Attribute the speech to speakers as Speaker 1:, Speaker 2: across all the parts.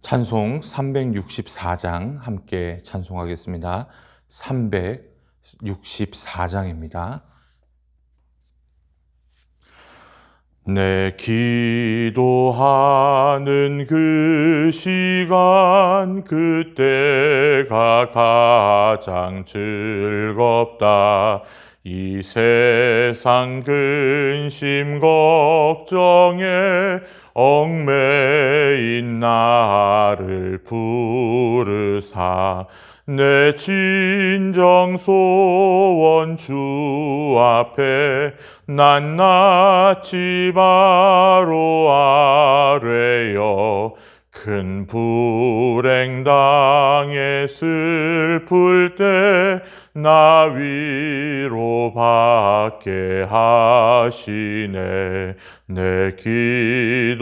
Speaker 1: 찬송 364장 함께 찬송하겠습니다. 364장입니다. 내 기도하는 그 시간 그때가 가장 즐겁다. 이 세상 근심 걱정에 얽매인 나를 부르사 내 진정 소원 주 앞에 낱낱이 바로 아뢰어 큰 불행 당해 슬플 때 나 위로받게 하시네. 내 기도하는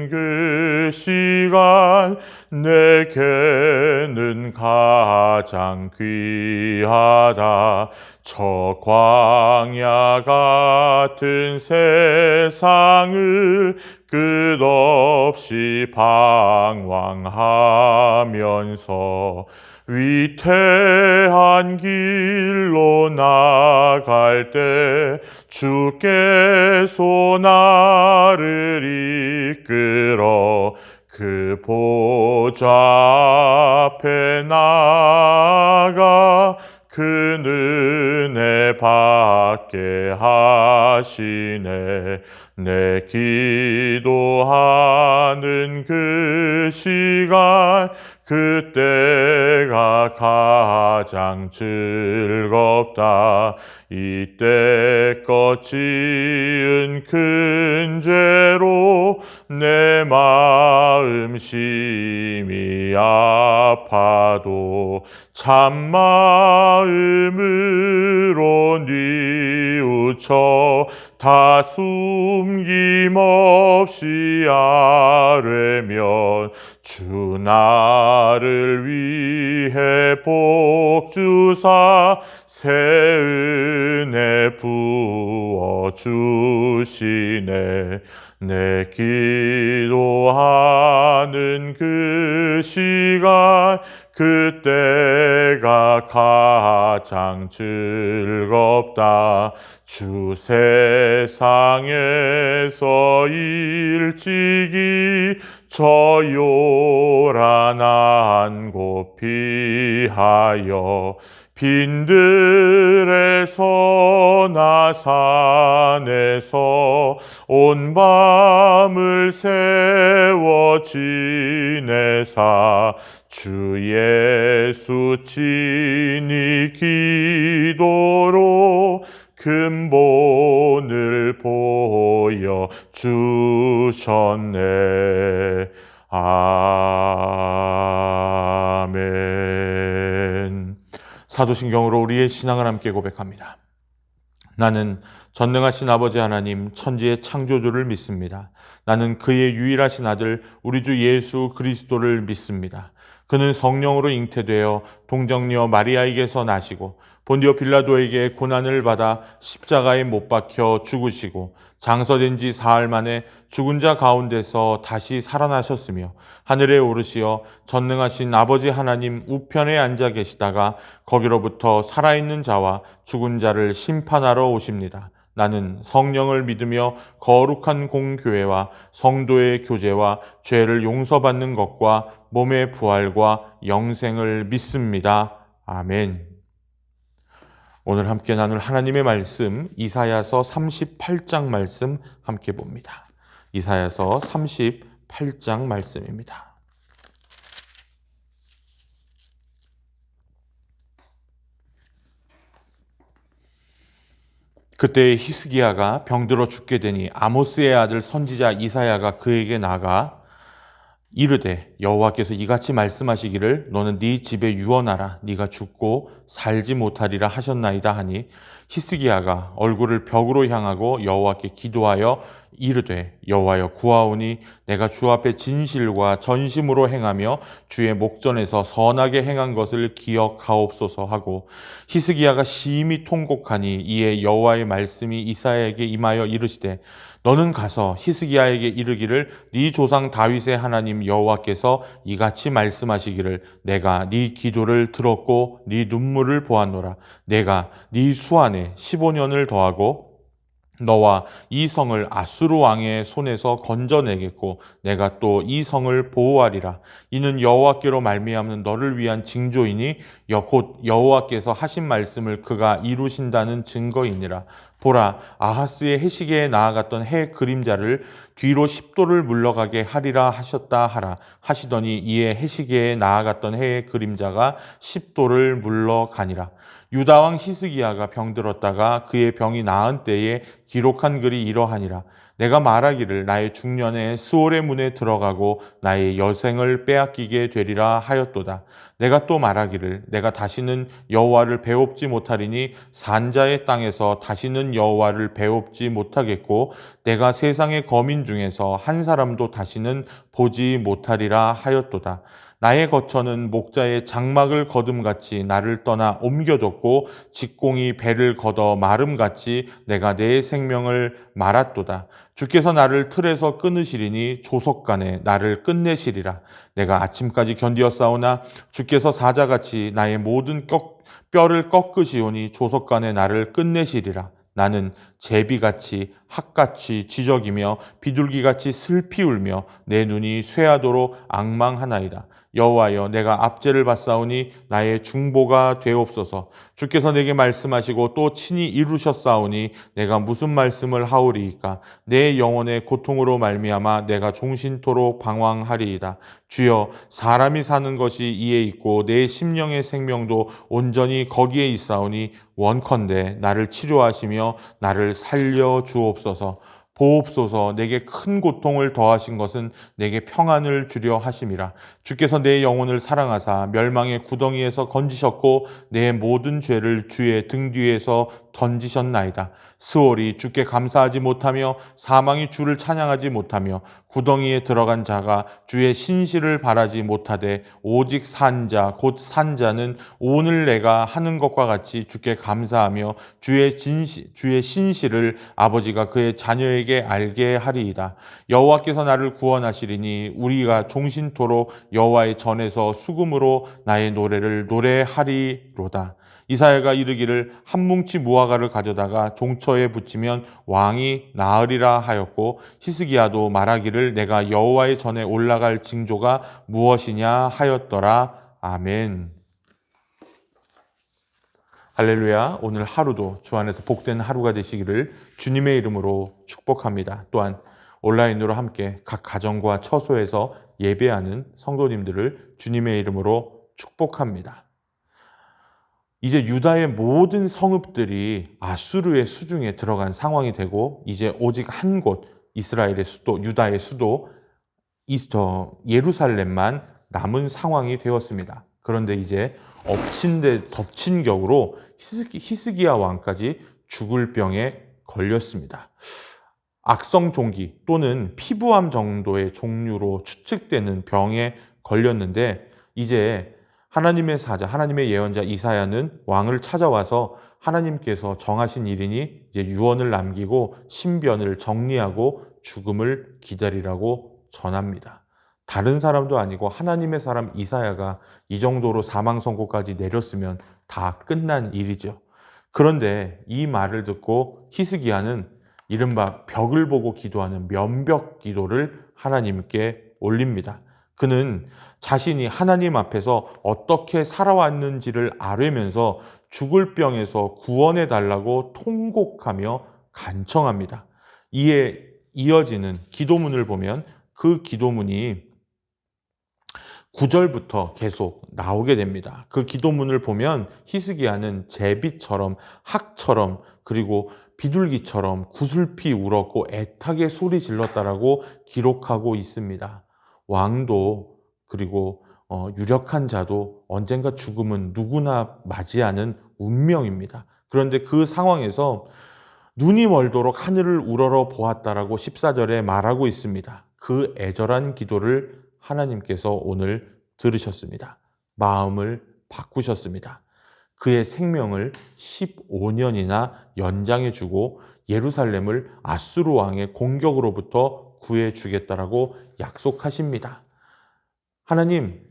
Speaker 1: 그 시간 내게는 가장 귀하다. 저 광야 같은 세상을 끝없이 방황하면서 위태한 길로 나갈 때 주께서 나를 이끌어 그 보좌 앞에 나아가 그 은혜 받게 하시네. 내 기도하는 그 시간 그때가 가장 즐겁다. 이때껏 지은 큰 죄로 내 마음 심히 아파도 참마음으로 뉘우쳐 다 숨김없이 아뢰면 주 나를 위해 복 주사 새 은혜 부어 주시네. 내 기도하는 그 시간 그때가 가장 즐겁다. 주 세상에서 일찍이 저 요란한 곳 피하여 빈들에서 나 산에서 온 밤을 세워 지내사 주 예수 친히 기도로 근본을 보여 주셨네. 아멘. 사도신경으로 우리의 신앙을 함께 고백합니다. 나는 전능하신 아버지 하나님 천지의 창조주를 믿습니다. 나는 그의 유일하신 아들 우리 주 예수 그리스도를 믿습니다. 그는 성령으로 잉태되어 동정녀 마리아에게서 나시고 본디오 빌라도에게 고난을 받아 십자가에 못 박혀 죽으시고 장서된 지 사흘 만에 죽은 자 가운데서 다시 살아나셨으며 하늘에 오르시어 전능하신 아버지 하나님 우편에 앉아 계시다가 거기로부터 살아있는 자와 죽은 자를 심판하러 오십니다. 나는 성령을 믿으며 거룩한 공교회와 성도의 교제와 죄를 용서받는 것과 몸의 부활과 영생을 믿습니다. 아멘. 오늘 함께 나눌 하나님의 말씀 이사야서 38장 말씀 함께 봅니다. 이사야서 38장 말씀입니다. 그때 히스기야가 병들어 죽게 되니 아모스의 아들 선지자 이사야가 그에게 나가 이르되 여호와께서 이같이 말씀하시기를 너는 네 집에 유언하라 네가 죽고 살지 못하리라 하셨나이다 하니 히스기야가 얼굴을 벽으로 향하고 여호와께 기도하여 이르되 여호와여 구하오니 내가 주 앞에 진실과 전심으로 행하며 주의 목전에서 선하게 행한 것을 기억하옵소서 하고 히스기야가 심히 통곡하니 이에 여호와의 말씀이 이사야에게 임하여 이르시되 너는 가서 히스기야에게 이르기를 네 조상 다윗의 하나님 여호와께서 이같이 말씀하시기를 내가 네 기도를 들었고 네 눈물을 보았노라. 내가 네 수 안에 15년을 더하고 너와 이 성을 아수르 왕의 손에서 건져내겠고 내가 또 이 성을 보호하리라. 이는 여호와께로 말미암는 너를 위한 징조이니 곧 여호와께서 하신 말씀을 그가 이루신다는 증거이니라. 보라, 아하스의 해시계에 나아갔던 해 그림자를 뒤로 10도를 물러가게 하리라 하셨다 하라 하시더니 이에 해시계에 나아갔던 해의 그림자가 10도를 물러가니라. 유다 왕 히스기야가 병들었다가 그의 병이 나은 때에 기록한 글이 이러하니라. 내가 말하기를 나의 중년에 스올의 문에 들어가고 나의 여생을 빼앗기게 되리라 하였도다. 내가 또 말하기를 내가 다시는 여호와를 배웁지 못하리니 산자의 땅에서 다시는 여호와를 배웁지 못하겠고 내가 세상의 거민 중에서 한 사람도 다시는 보지 못하리라 하였도다. 나의 거처는 목자의 장막을 거둠같이 나를 떠나 옮겨졌고 직공이 배를 걷어 마름같이 내가 내 생명을 말았도다. 주께서 나를 틀에서 끊으시리니 조속간에 나를 끝내시리라. 내가 아침까지 견디었사오나 주께서 사자같이 나의 모든 뼈를 꺾으시오니 조속간에 나를 끝내시리라. 나는 제비같이 학같이 지적이며 비둘기같이 슬피 울며 내 눈이 쇠하도록 앙망하나이다. 여호와여, 내가 압제를 받사오니 나의 중보가 되옵소서. 주께서 내게 말씀하시고 또 친히 이루셨사오니 내가 무슨 말씀을 하오리이까? 내 영혼의 고통으로 말미암아 내가 종신토록 방황하리이다. 주여, 사람이 사는 것이 이에 있고 내 심령의 생명도 온전히 거기에 있사오니 원컨대 나를 치료하시며 나를 살려 주옵소서. 보옵소서. 내게 큰 고통을 더하신 것은 내게 평안을 주려 하심이라. 주께서 내 영혼을 사랑하사 멸망의 구덩이에서 건지셨고 내 모든 죄를 주의 등 뒤에서 던지셨나이다. 스올이 주께 감사하지 못하며 사망이 주를 찬양하지 못하며 구덩이에 들어간 자가 주의 신실을 바라지 못하되 오직 산자 곧 산자는 오늘 내가 하는 것과 같이 주께 감사하며 주의 신실을 아버지가 그의 자녀에게 알게 하리이다. 여호와께서 나를 구원하시리니 우리가 종신토록 여호와의 전에서 수금으로 나의 노래를 노래하리로다. 이사야가 이르기를 한 뭉치 무화과를 가져다가 종처에 붙이면 왕이 나으리라 하였고 히스기야도 말하기를 내가 여호와의 전에 올라갈 징조가 무엇이냐 하였더라. 아멘. 할렐루야. 오늘 하루도 주 안에서 복된 하루가 되시기를 주님의 이름으로 축복합니다. 또한 온라인으로 함께 각 가정과 처소에서 예배하는 성도님들을 주님의 이름으로 축복합니다. 이제 유다의 모든 성읍들이 아수르의 수중에 들어간 상황이 되고 이제 오직 한 곳 이스라엘의 수도 유다의 수도 예루살렘만 남은 상황이 되었습니다. 그런데 이제 엎친 데 덮친 격으로 히스기야 왕까지 죽을 병에 걸렸습니다. 악성 종기 또는 피부암 정도의 종류로 추측되는 병에 걸렸는데 이제 하나님의 사자, 하나님의 예언자 이사야는 왕을 찾아와서 하나님께서 정하신 일이니 이제 유언을 남기고 신변을 정리하고 죽음을 기다리라고 전합니다. 다른 사람도 아니고 하나님의 사람 이사야가 이 정도로 사망 선고까지 내렸으면 다 끝난 일이죠. 그런데 이 말을 듣고 히스기야는 이른바 벽을 보고 기도하는 면벽 기도를 하나님께 올립니다. 그는 자신이 하나님 앞에서 어떻게 살아왔는지를 아뢰면서 죽을 병에서 구원해 달라고 통곡하며 간청합니다. 이에 이어지는 기도문을 보면 그 기도문이 9절부터 계속 나오게 됩니다. 그 기도문을 보면 히스기야는 제비처럼 학처럼 그리고 비둘기처럼 구슬피 울었고 애타게 소리 질렀다라고 기록하고 있습니다. 왕도 그리고 유력한 자도 언젠가 죽음은 누구나 맞이하는 운명입니다. 그런데 그 상황에서 눈이 멀도록 하늘을 우러러 보았다라고 14절에 말하고 있습니다. 그 애절한 기도를 하나님께서 오늘 들으셨습니다. 마음을 바꾸셨습니다. 그의 생명을 15년이나 연장해 주고 예루살렘을 아수르 왕의 공격으로부터 구해주겠다라고 약속하십니다. 하나님,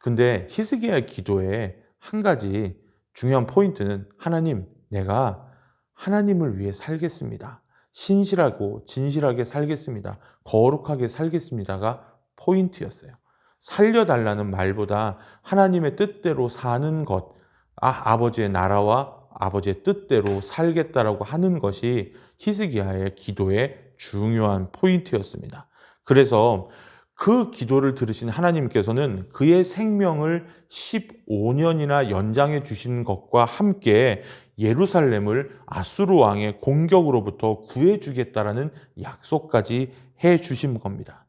Speaker 1: 근데 히스기야의 기도에 한 가지 중요한 포인트는 하나님, 내가 하나님을 위해 살겠습니다. 신실하고 진실하게 살겠습니다. 거룩하게 살겠습니다가 포인트였어요. 살려달라는 말보다 하나님의 뜻대로 사는 것, 아버지의 나라와 아버지의 뜻대로 살겠다라고 하는 것이 히스기야의 기도의 중요한 포인트였습니다. 그래서 그 기도를 들으신 하나님께서는 그의 생명을 15년이나 연장해 주신 것과 함께 예루살렘을 아수르 왕의 공격으로부터 구해 주겠다라는 약속까지 해 주신 겁니다.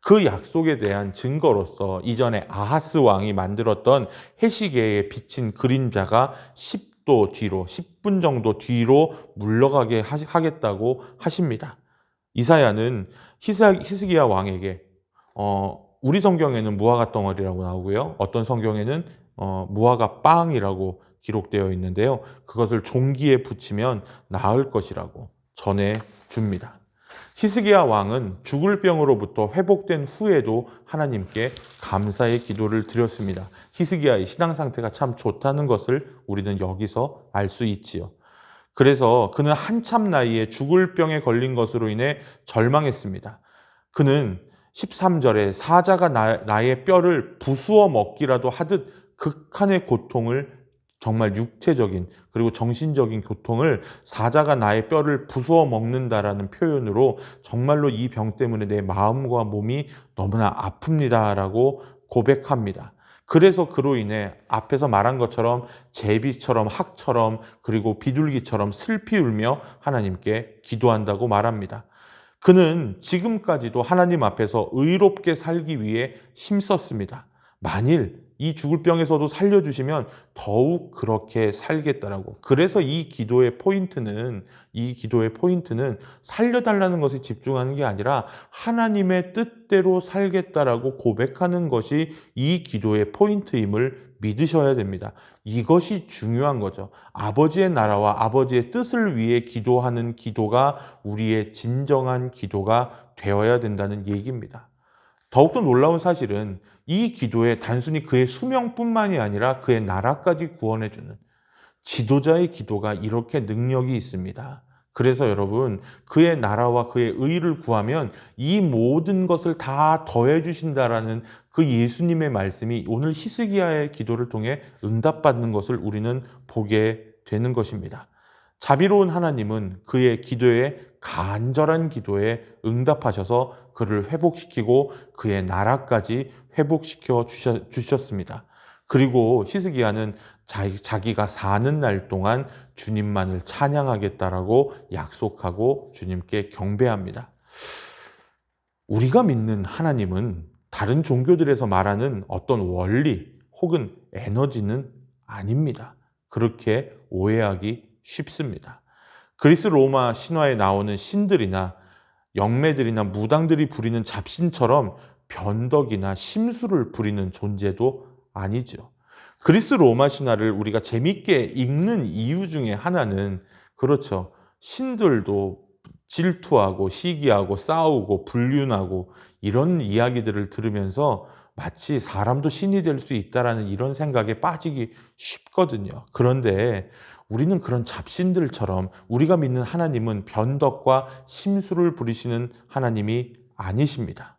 Speaker 1: 그 약속에 대한 증거로서 이전에 아하스 왕이 만들었던 해시계에 비친 그림자가 10도 뒤로, 10분 정도 뒤로 물러가게 하겠다고 하십니다. 이사야는 히스기야 왕에게 우리 성경에는 무화과 덩어리라고 나오고요. 어떤 성경에는 무화과 빵이라고 기록되어 있는데요. 그것을 종기에 붙이면 나을 것이라고 전해 줍니다. 히스기야 왕은 죽을 병으로부터 회복된 후에도 하나님께 감사의 기도를 드렸습니다. 히스기야의 신앙 상태가 참 좋다는 것을 우리는 여기서 알 수 있지요. 그래서 그는 한참 나이에 죽을 병에 걸린 것으로 인해 절망했습니다. 그는 13절에 사자가 나의 뼈를 부수어 먹기라도 하듯 극한의 고통을, 정말 육체적인 그리고 정신적인 고통을, 사자가 나의 뼈를 부수어 먹는다라는 표현으로 정말로 이 병 때문에 내 마음과 몸이 너무나 아픕니다라고 고백합니다. 그래서 그로 인해 앞에서 말한 것처럼 제비처럼 학처럼 그리고 비둘기처럼 슬피 울며 하나님께 기도한다고 말합니다. 그는 지금까지도 하나님 앞에서 의롭게 살기 위해 힘썼습니다. 만일 이 죽을 병에서도 살려주시면 더욱 그렇게 살겠다라고. 그래서 이 기도의 포인트는 살려달라는 것에 집중하는 게 아니라 하나님의 뜻대로 살겠다라고 고백하는 것이 이 기도의 포인트임을 믿으셔야 됩니다. 이것이 중요한 거죠. 아버지의 나라와 아버지의 뜻을 위해 기도하는 기도가 우리의 진정한 기도가 되어야 된다는 얘기입니다. 더욱더 놀라운 사실은 이 기도에 단순히 그의 수명뿐만이 아니라 그의 나라까지 구원해주는 지도자의 기도가 이렇게 능력이 있습니다. 그래서 여러분, 그의 나라와 그의 의를 구하면 이 모든 것을 다 더해 주신다라는 그 예수님의 말씀이 오늘 히스기야의 기도를 통해 응답받는 것을 우리는 보게 되는 것입니다. 자비로운 하나님은 그의 기도에, 간절한 기도에 응답하셔서 그를 회복시키고 그의 나라까지 회복시켜 주셨습니다. 그리고 히스기야는 자기가 사는 날 동안 주님만을 찬양하겠다라고 약속하고 주님께 경배합니다. 우리가 믿는 하나님은 다른 종교들에서 말하는 어떤 원리 혹은 에너지는 아닙니다. 그렇게 오해하기 쉽습니다. 그리스 로마 신화에 나오는 신들이나 영매들이나 무당들이 부리는 잡신처럼 변덕이나 심술을 부리는 존재도 아니죠. 그리스 로마 신화를 우리가 재밌게 읽는 이유 중에 하나는, 그렇죠, 신들도 질투하고 시기하고 싸우고 불륜하고 이런 이야기들을 들으면서 마치 사람도 신이 될 수 있다라는 이런 생각에 빠지기 쉽거든요. 그런데 우리는 그런 잡신들처럼 우리가 믿는 하나님은 변덕과 심술을 부리시는 하나님이 아니십니다.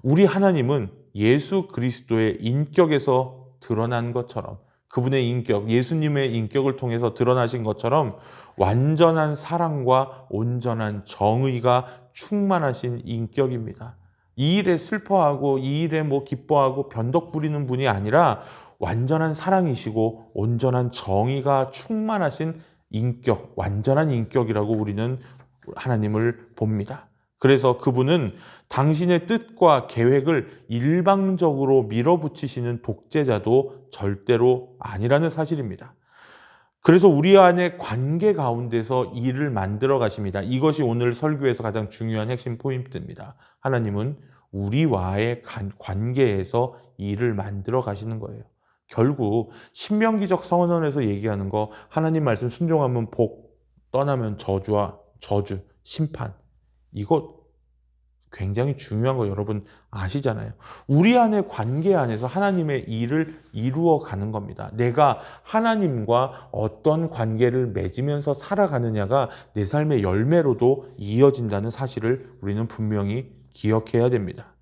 Speaker 1: 우리 하나님은 예수 그리스도의 인격에서 드러난 것처럼, 그분의 인격, 예수님의 인격을 통해서 드러나신 것처럼 완전한 사랑과 온전한 정의가 충만하신 인격입니다. 이 일에 슬퍼하고 이 일에 기뻐하고 변덕 부리는 분이 아니라 완전한 사랑이시고 온전한 정의가 충만하신 인격, 완전한 인격이라고 우리는 하나님을 봅니다. 그래서 그분은 당신의 뜻과 계획을 일방적으로 밀어붙이시는 독재자도 절대로 아니라는 사실입니다. 그래서 우리 안의 관계 가운데서 일을 만들어 가십니다. 이것이 오늘 설교에서 가장 중요한 핵심 포인트입니다. 하나님은 우리와의 관계에서 일을 만들어 가시는 거예요. 결국 신명기적 선언에서 얘기하는 거, 하나님 말씀 순종하면 복, 떠나면 저주와 저주, 심판. 이거 굉장히 중요한 거 여러분 아시잖아요. 우리 안의 관계 안에서 하나님의 일을 이루어 가는 겁니다. 내가 하나님과 어떤 관계를 맺으면서 살아가느냐가 내 삶의 열매로도 이어진다는 사실을 우리는 분명히 기억해야 됩니다.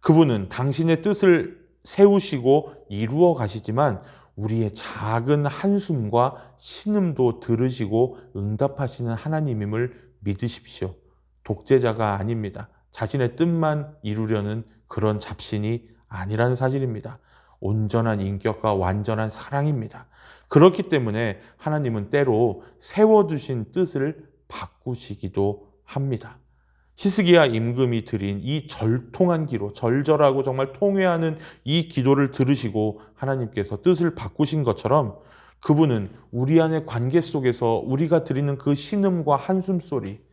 Speaker 1: 그분은 당신의 뜻을 세우시고 이루어 가시지만 우리의 작은 한숨과 신음도 들으시고 응답하시는 하나님임을 믿으십시오. 독재자가 아닙니다. 자신의 뜻만 이루려는 그런 잡신이 아니라는 사실입니다. 온전한 인격과 완전한 사랑입니다. 그렇기 때문에 하나님은 때로 세워두신 뜻을 바꾸시기도 합니다. 히스기야 임금이 드린 이 절통한 기도, 절절하고 정말 통회하는 이 기도를 들으시고 하나님께서 뜻을 바꾸신 것처럼 그분은 우리 안의 관계 속에서 우리가 드리는 그 신음과 한숨 소리,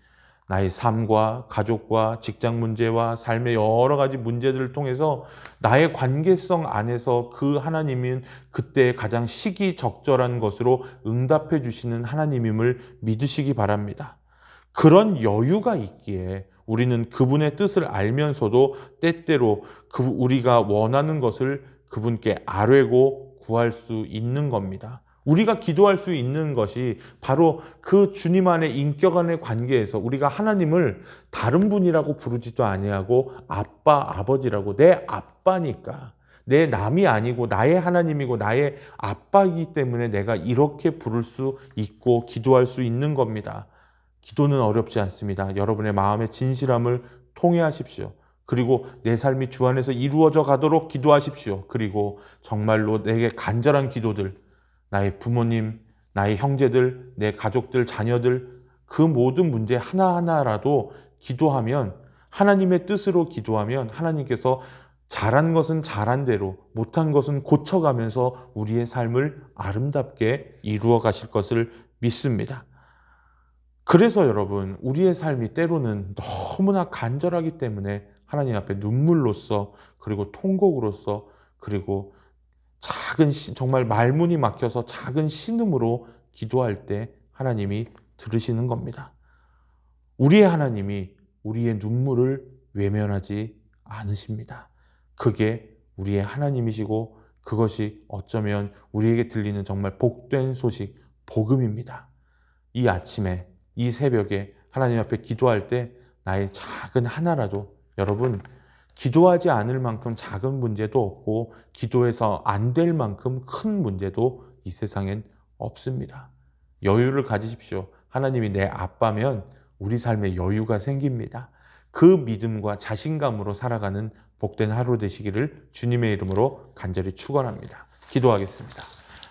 Speaker 1: 나의 삶과 가족과 직장 문제와 삶의 여러 가지 문제들을 통해서 나의 관계성 안에서 그 하나님은 그때 가장 시기적절한 것으로 응답해 주시는 하나님임을 믿으시기 바랍니다. 그런 여유가 있기에 우리는 그분의 뜻을 알면서도 때때로 우리가 원하는 것을 그분께 아뢰고 구할 수 있는 겁니다. 우리가 기도할 수 있는 것이 바로 그 주님 안의 인격 안의 관계에서 우리가 하나님을 다른 분이라고 부르지도 아니하고 아빠, 아버지라고 내 아빠니까 내 남이 아니고 나의 하나님이고 나의 아빠이기 때문에 내가 이렇게 부를 수 있고 기도할 수 있는 겁니다. 기도는 어렵지 않습니다. 여러분의 마음의 진실함을 통회하십시오. 그리고 내 삶이 주 안에서 이루어져 가도록 기도하십시오. 그리고 정말로 내게 간절한 기도들, 나의 부모님, 나의 형제들, 내 가족들, 자녀들 그 모든 문제 하나하나라도 기도하면 하나님의 뜻으로 기도하면 하나님께서 잘한 것은 잘한 대로 못한 것은 고쳐가면서 우리의 삶을 아름답게 이루어 가실 것을 믿습니다. 그래서 여러분 우리의 삶이 때로는 너무나 간절하기 때문에 하나님 앞에 눈물로써 그리고 통곡으로써 그리고 정말 말문이 막혀서 작은 신음으로 기도할 때 하나님이 들으시는 겁니다. 우리의 하나님이 우리의 눈물을 외면하지 않으십니다. 그게 우리의 하나님이시고 그것이 어쩌면 우리에게 들리는 정말 복된 소식, 복음입니다. 이 아침에 이 새벽에 하나님 앞에 기도할 때 나의 작은 하나라도 여러분 기도하지 않을 만큼 작은 문제도 없고 기도해서 안 될 만큼 큰 문제도 이 세상엔 없습니다. 여유를 가지십시오. 하나님이 내 아빠면 우리 삶에 여유가 생깁니다. 그 믿음과 자신감으로 살아가는 복된 하루 되시기를 주님의 이름으로 간절히 축원합니다. 기도하겠습니다.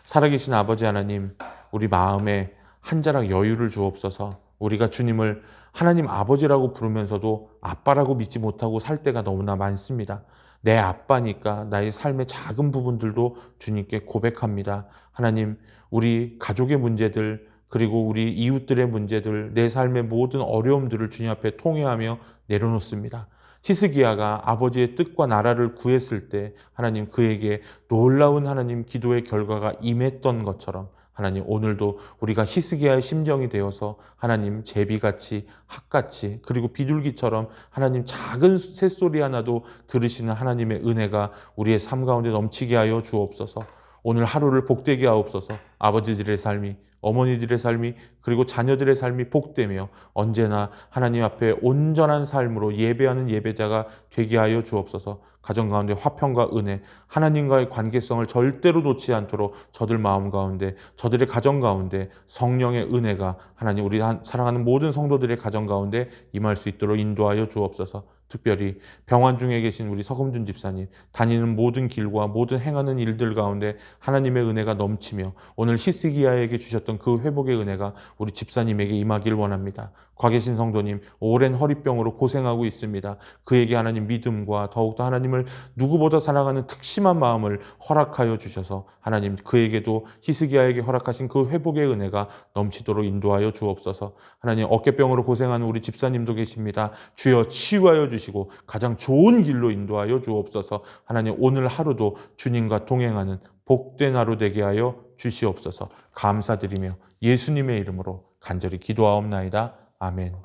Speaker 1: 살아계신 아버지 하나님, 우리 마음에 한 자락 여유를 주옵소서. 우리가 주님을 하나님 아버지라고 부르면서도 아빠라고 믿지 못하고 살 때가 너무나 많습니다. 내 아빠니까 나의 삶의 작은 부분들도 주님께 고백합니다. 하나님, 우리 가족의 문제들, 그리고 우리 이웃들의 문제들, 내 삶의 모든 어려움들을 주님 앞에 통회하며 내려놓습니다. 히스기야가 아버지의 뜻과 나라를 구했을 때 하나님 그에게 놀라운 하나님 기도의 결과가 임했던 것처럼 하나님 오늘도 우리가 히스기야의 심정이 되어서 하나님 제비같이 학같이 그리고 비둘기처럼 하나님 작은 새소리 하나도 들으시는 하나님의 은혜가 우리의 삶 가운데 넘치게 하여 주옵소서. 오늘 하루를 복되게 하옵소서. 아버지들의 삶이 어머니들의 삶이 그리고 자녀들의 삶이 복되며 언제나 하나님 앞에 온전한 삶으로 예배하는 예배자가 되게 하여 주옵소서. 가정 가운데 화평과 은혜, 하나님과의 관계성을 절대로 놓지 않도록 저들 마음 가운데, 저들의 가정 가운데 성령의 은혜가 하나님 우리 사랑하는 모든 성도들의 가정 가운데 임할 수 있도록 인도하여 주옵소서. 특별히 병환 중에 계신 우리 서금준 집사님, 다니는 모든 길과 모든 행하는 일들 가운데 하나님의 은혜가 넘치며 오늘 히스기야에게 주셨던 그 회복의 은혜가 우리 집사님에게 임하길 원합니다. 과 계신 성도님, 오랜 허리병으로 고생하고 있습니다. 그에게 하나님 믿음과 더욱더 하나님을 누구보다 사랑하는 특심한 마음을 허락하여 주셔서 하나님 그에게도 히스기야에게 허락하신 그 회복의 은혜가 넘치도록 인도하여 주옵소서. 하나님 어깨병으로 고생하는 우리 집사님도 계십니다. 주여 치유하여 주시고 가장 좋은 길로 인도하여 주옵소서. 하나님 오늘 하루도 주님과 동행하는 복된 하루 되게 하여 주시옵소서. 감사드리며 예수님의 이름으로 간절히 기도하옵나이다. 아멘.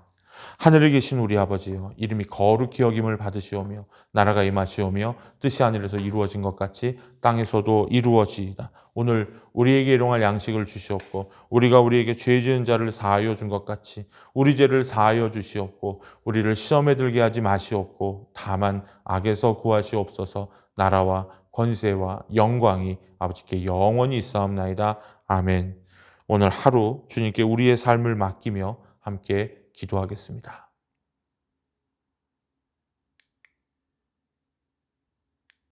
Speaker 1: 하늘에 계신 우리 아버지여, 이름이 거룩히 여김을 받으시오며 나라가 임하시오며 뜻이 하늘에서 이루어진 것 같이 땅에서도 이루어지이다. 오늘 우리에게 일용할 양식을 주시옵고 우리가 우리에게 죄 지은 자를 사하여 준 것 같이 우리 죄를 사하여 주시옵고 우리를 시험에 들게 하지 마시옵고 다만 악에서 구하시옵소서. 나라와 권세와 영광이 아버지께 영원히 있사옵나이다. 아멘. 오늘 하루 주님께 우리의 삶을 맡기며 함께 기도하겠습니다.